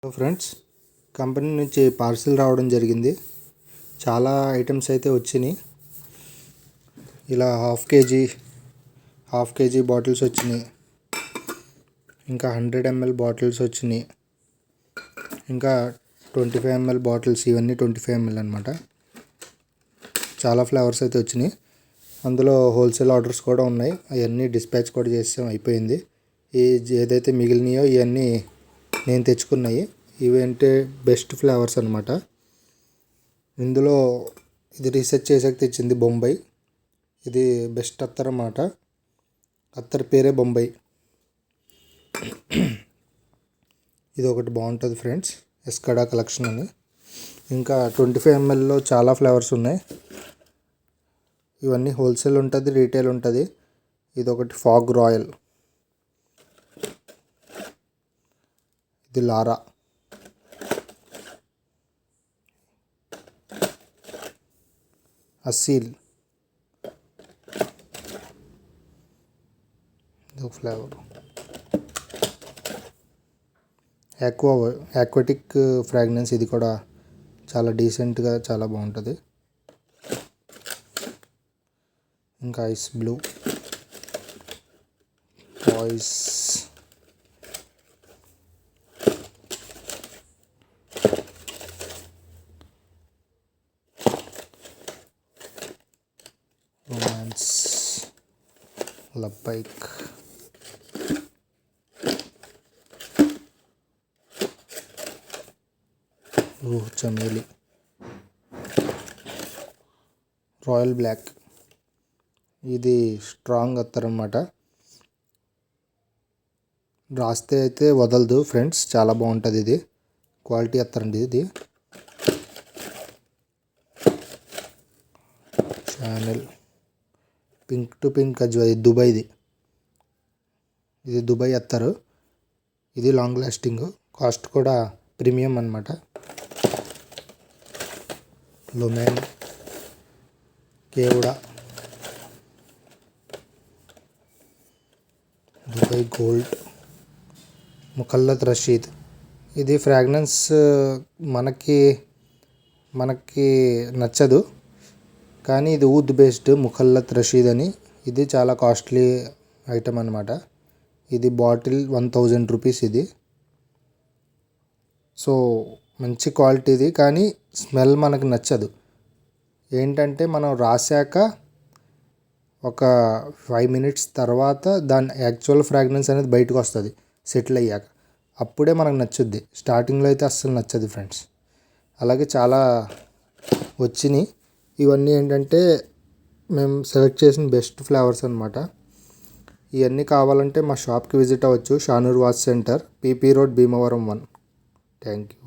Hello friends, company నుంచి parcel రావడం జరిగింది. చాలా ఐటమ్స్ అయితే వచ్చినాయి. ఇలా హాఫ్ కేజీ బాటిల్స్ వచ్చినాయి, ఇంకా 100 ml బాటిల్స్ వచ్చినాయి, ఇంకా 25 ml బాటిల్స్. ఇవన్నీ 25 ml అనమాట. చాలా ఫ్లేవర్స్ అయితే వచ్చినాయి. అందులో హోల్సేల్ ఆర్డర్స్ కూడా ఉన్నాయి. అవన్నీ డిస్పాచ్ కూడా చేసాం, అయిపోయింది. ఏదైతే మిగిలినాయో ఇవన్నీ నేను తెచ్చుకున్నాయి. ఇవంటే బెస్ట్ ఫ్లేవర్స్ అనమాట. ఇందులో ఇది రీసెర్చ్ చేసాక తెచ్చింది బొంబాయి. ఇది బెస్ట్ అత్తర్ అన్నమాట. అత్తర్ పేరే బొంబాయి. ఇది ఒకటి బాగుంటుంది ఫ్రెండ్స్, ఎస్కడా కలెక్షన్ అని. ఇంకా 25 mlలో చాలా ఫ్లేవర్స్ ఉన్నాయి. ఇవన్నీ హోల్సేల్ ఉంటుంది, రీటైల్ ఉంటుంది. ఇది ఒకటి ఫాగ్ రాయల్, ఇది లారా, అసీల్, ఇది ఫ్లేవర్, ఆక్వాటిక్ ఫ్రాగ్రెన్స్. ఇది కూడా చాలా డీసెంట్గా చాలా బాగుంటుంది. ఇంకా ice blue, voice, romance, love bike, Ruh Chameli, royal black. ఇది స్ట్రాంగ్ అత్తర్ అన్నమాట. రాస్తే అయితే వదలదు ఫ్రెండ్స్, చాలా బాగుంటుంది. ఇది క్వాలిటీ అత్తర్ అండి. ఇది ఛానల్ పింక్ టు పింక్ అజ్వా, ఇది దుబాయ్ది. ఇది దుబాయ్ అత్తరు. ఇది లాంగ్ లాస్టింగ్, కాస్ట్ కూడా ప్రీమియం అన్నమాట. లొమెన్, కేవుడా, దుబాయ్ గోల్డ్, ముకల్లత్ రషీద్. ఇది ఫ్రాగ్రెన్స్ మనకి నచ్చదు, కానీ ఇది ఊద్ బేస్డ్ ముకల్లత్ రషీద్ అని. ఇది చాలా కాస్ట్లీ ఐటమ్ అనమాట. ఇది బాటిల్ 1000 రూపీస్. ఇది సో మంచి క్వాలిటీది, కానీ స్మెల్ మనకు నచ్చదు. ఏంటంటే మనం రాసాక ఒక 5 minutes తర్వాత దాని యాక్చువల్ ఫ్రాగ్రెన్స్ అనేది బయటకు వస్తుంది, సెటిల్ అయ్యాక. అప్పుడే మనకు నచ్చుద్ది. స్టార్టింగ్లో అయితే అస్సలు నచ్చదు ఫ్రెండ్స్. అలాగే చాలా వచ్చినాయి. ఇవన్నీ ఏంటంటే మేము సెలెక్ట్ చేసిన బెస్ట్ ఫ్లేవర్స్ అనమాట. ఇవన్నీ కావాలంటే మా షాప్కి విజిట్ అవ్వచ్చు. Shanoor watch centre, PP road, Bhimavaram 1. Thank you.